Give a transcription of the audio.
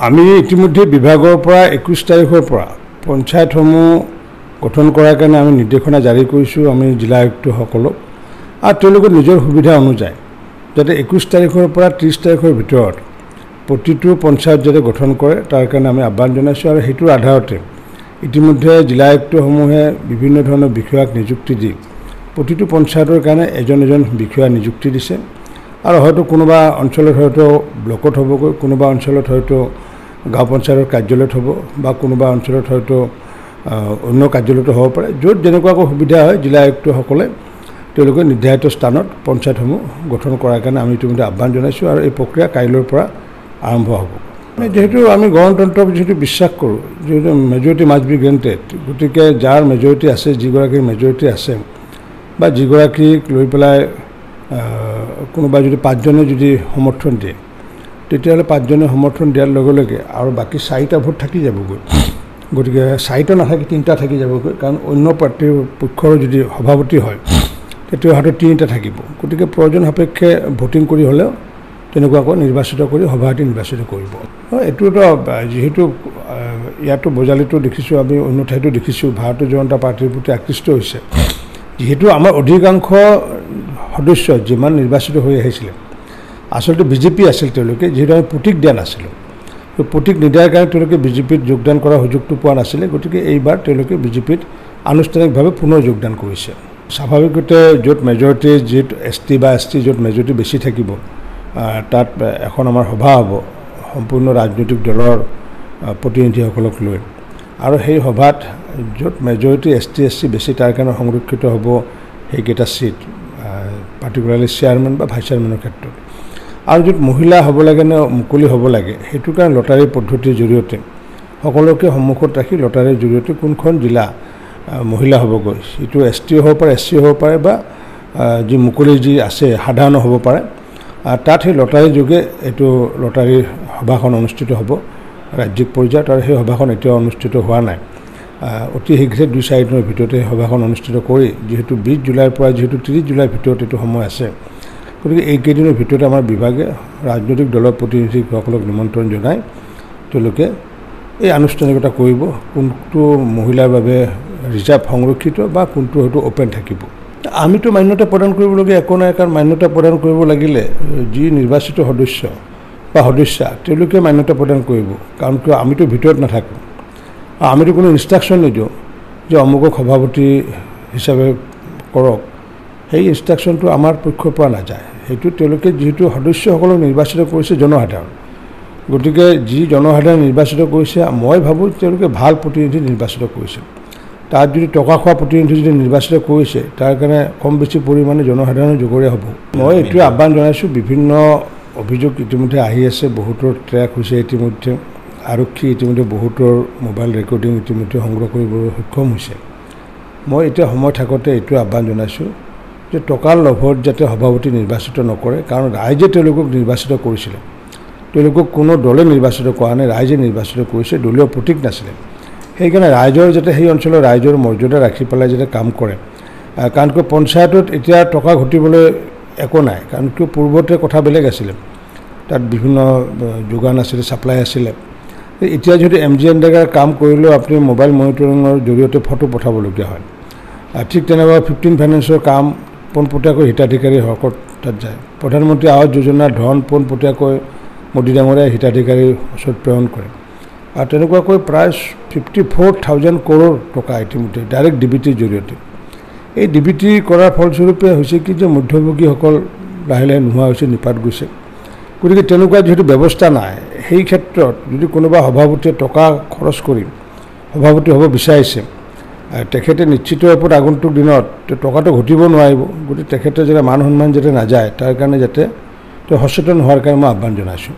আমি ইতিমধ্যে বিভাগৰ পৰা 21 তাৰিখৰ পৰা পঞ্চায়তসমূহ গঠন কৰাৰ কাৰণে আমি নিৰ্দেশনা জাৰি কৰিছোঁ আমি জিলা আয়ুক্তসকলক আৰু তেওঁলোকৰ নিজৰ সুবিধা অনুযায়ী যাতে 21 তাৰিখৰ পৰা 30 তাৰিখৰ ভিতৰত প্ৰতিটো পঞ্চায়ত যাতে গঠন কৰে তাৰ কাৰণে আমি আহ্বান জনাইছোঁ আৰু সেইটোৰ আধাৰতে ইতিমধ্যে জিলা আয়ুক্তসমূহে বিভিন্ন ধৰণৰ বিষয়াক নিযুক্তি দি প্ৰতিটো পঞ্চায়তৰ কাৰণে এজন বিষয়া নিযুক্তি দিছে আৰু হয়তো কোনোবা অঞ্চলত হয়তো ব্লকত হ'বগৈ কোনোবা অঞ্চলত হয়তো গাঁও পঞ্চায়তৰ কাৰ্যালয়ত হ'ব বা কোনোবা অঞ্চলত হয়তো অন্য কাৰ্যালয়তো হ'ব পাৰে য'ত যেনেকুৱাকৈ সুবিধা হয় জিলা আয়ুক্তসকলে তেওঁলোকে নিৰ্ধাৰিত স্থানত পঞ্চায়তসমূহ গঠন কৰাৰ কাৰণে আমি ইতিমধ্যে আহ্বান জনাইছোঁ আৰু এই প্ৰক্ৰিয়া কাইলৈৰ পৰা আৰম্ভ হ'ব যেহেতু আমি গণতন্ত্ৰক যিহেতু বিশ্বাস কৰোঁ যিহেতু মেজৰিটি মাষ্ট বি গ্ৰেণ্টেড গতিকে যাৰ মেজৰিটি আছে যিগৰাকীৰ মেজৰিটি আছে বা যিগৰাকীক লৈ পেলাই কোনোবাই যদি 5জনে যদি সমৰ্থন দিয়ে তেতিয়াহ'লে 5জনে সমৰ্থন দিয়াৰ লগে লগে আৰু বাকী 4টা ভোট থাকি যাবগৈ গতিকে 4টা নাথাকি 3টা থাকি যাবগৈ কাৰণ অন্য পাৰ্টিৰ পক্ষৰ যদি সভাপতি হয় তেতিয়া হয়তো 3টা থাকিব গতিকে প্ৰয়োজন সাপেক্ষে ভোটিং কৰি হ'লেও তেনেকুৱাকৈ নিৰ্বাচিত কৰি সভাপতি নিৰ্বাচিত কৰিব এইটোতো যিহেতু ইয়াতো বজালিতো দেখিছোঁ আমি অন্য ঠাইতো দেখিছোঁ ভাৰতীয় জনতা পাৰ্টিৰ প্ৰতি আকৃষ্ট হৈছে যেহেতু আমাৰ অধিকাংশ সদস্য যিমান নিৰ্বাচিত হৈ আহিছিলে আচলতে বিজেপি আছিল তেওঁলোকে যেহেতু আমি প্ৰতীক দিয়া নাছিলোঁ প্ৰতীক নিদিয়াৰ কাৰণে তেওঁলোকে বিজেপিত যোগদান কৰাৰ সুযোগটো পোৱা নাছিলে গতিকে এইবাৰ তেওঁলোকে বিজেপিত আনুষ্ঠানিকভাৱে পুনৰ যোগদান কৰিছে স্বাভাৱিকতে য'ত মেজৰিটি যিটো ST বা ST য'ত মেজৰিটি বেছি থাকিব তাত এখন আমাৰ সভা হ'ব সম্পূৰ্ণ ৰাজনৈতিক দলৰ প্ৰতিনিধিসকলক লৈ আৰু সেই সভাত য'ত মেজৰিটি ST SC বেছি তাৰ কাৰণে সংৰক্ষিত হ'ব সেইকেইটা চিট পাৰ্টিকুলাৰলি চেয়াৰমেন বা ভাইচ চেয়াৰমেনৰ ক্ষেত্ৰত আৰু য'ত মহিলা হ'ব লাগে নে মুকলি হ'ব লাগে সেইটো কাৰণে লটাৰী পদ্ধতিৰ জৰিয়তে সকলোকে সন্মুখত ৰাখি লটাৰীৰ জৰিয়তে কোনখন জিলা মহিলা হ'বগৈ এইটো ST হ'ব পাৰে SC হ'ব পাৰে বা যি মুকলি যি আছে সাধাৰণ হ'ব পাৰে তাত সেই লটাৰীৰ যোগে এইটো লটাৰীৰ সভাখন অনুষ্ঠিত হ'ব ৰাজ্যিক পৰ্যায়ত আৰু সেই সভাখন এতিয়াও অনুষ্ঠিত হোৱা নাই অতি শীঘ্ৰে 2-4 দিনৰ ভিতৰতে সভাখন অনুষ্ঠিত কৰি যিহেতু 20 জুলাইৰ পৰা যিহেতু 30 জুলাইৰ ভিতৰত এইটো সময় আছে গতিকে এইকেইদিনৰ ভিতৰতে আমাৰ বিভাগে ৰাজনৈতিক দলৰ প্ৰতিনিধিসকলক নিমন্ত্ৰণ জনাই তেওঁলোকে এই আনুষ্ঠানিকতা কৰিব কোনটো মহিলাৰ বাবে ৰিজাৰ্ভ সংৰক্ষিত বা কোনটো হয়তো অপেন থাকিব আমিতো মান্যতা প্ৰদান কৰিবলগীয়া একো নাই কাৰণ মান্যতা প্ৰদান কৰিব লাগিলে যি নিৰ্বাচিত সদস্য বা সদস্যা তেওঁলোকে মান্যতা প্ৰদান কৰিব কাৰণ কিয় আমিতো ভিতৰত নাথাকোঁ আমিতো কোনো ইনষ্ট্ৰাকশ্যন নিদিওঁ যে অমুকক সভাপতি হিচাপে কৰক সেই ইনষ্ট্ৰাকশ্যনটো আমাৰ পক্ষৰ পৰা নাযায় সেইটো তেওঁলোকে যিহেতু সদস্যসকলক নিৰ্বাচিত কৰিছে জনসাধাৰণ গতিকে যি জনসাধাৰণ নিৰ্বাচিত কৰিছে মই ভাবোঁ তেওঁলোকে ভাল প্ৰতিনিধি নিৰ্বাচিত কৰিছে তাত যদি টকা খোৱা প্ৰতিনিধি যদি নিৰ্বাচিত কৰিছে তাৰ কাৰণে কম বেছি পৰিমাণে জনসাধাৰণৰ জগৰীয়া হ'ব মই এইটোৱে আহ্বান জনাইছোঁ বিভিন্ন অভিযোগ ইতিমধ্যে আহি আছে বহুতৰ ট্ৰেক হৈছে ইতিমধ্যে আৰক্ষী ইতিমধ্যে বহুতৰ মোবাইল ৰেকৰ্ডিং ইতিমধ্যে সংগ্ৰহ কৰিবলৈ সক্ষম হৈছে মই এতিয়া সময় থাকোঁতে এইটো আহ্বান জনাইছোঁ যে টকাৰ লোভত যাতে সভাপতি নিৰ্বাচিত নকৰে কাৰণ ৰাইজে তেওঁলোকক নিৰ্বাচিত কৰিছিলে তেওঁলোকক কোনো দলে নিৰ্বাচিত কৰা নাই ৰাইজে নিৰ্বাচিত কৰিছে দলীয় প্ৰতীক নাছিলে সেইকাৰণে ৰাইজৰ যাতে সেই অঞ্চলৰ ৰাইজৰ মৰ্যাদা ৰাখি পেলাই যাতে কাম কৰে কাৰণ কিয় পঞ্চায়তত এতিয়া টকা ঘটিবলৈ একো নাই কাৰণ কিয় পূৰ্বতে কথা বেলেগ আছিলে তাত বিভিন্ন যোগান আছিলে ছাপ্লাই আছিলে এতিয়া যদি MGNৰেগাৰ কাম কৰিলেও আপুনি মোবাইল মনিটৰিঙৰ জৰিয়তে ফটো পঠাবলগীয়া হয় ঠিক তেনেকুৱা 15 ফাইনেন্সৰ কাম পোনপটীয়াকৈ হিতাধিকাৰীসকল তাত যায় প্ৰধানমন্ত্ৰী আৱাস যোজনাৰ ধন পোনপটীয়াকৈ মোদী ডাঙৰীয়াই হিতাধিকাৰীৰ ওচৰত প্ৰেৰণ কৰে আৰু তেনেকুৱাকৈ প্ৰায় 54,000 কৰোৰ টকা ইতিমধ্যে ডাইৰেক্ট DBTৰ জৰিয়তে এই DBT কৰাৰ ফলস্বৰূপে হৈছে কি যে মধ্যভোগীসকল লাহে লাহে নোহোৱা হৈছে নিপাত গৈছে গতিকে তেনেকুৱা যিহেতু ব্যৱস্থা নাই সেই ক্ষেত্ৰত যদি কোনোবা সভাপতিয়ে টকা খৰচ কৰি সভাপতি হ'ব বিচাৰিছে তেখেতে নিশ্চিত ৰূপত আগন্তুক দিনত টকাটো ঘটিব নোৱাৰিব গতিকে তেখেতে যাতে মান সন্মান যাতে নাযায় তাৰ কাৰণে যাতে তেওঁ সচেতন হোৱাৰ কাৰণে মই আহ্বান জনাইছোঁ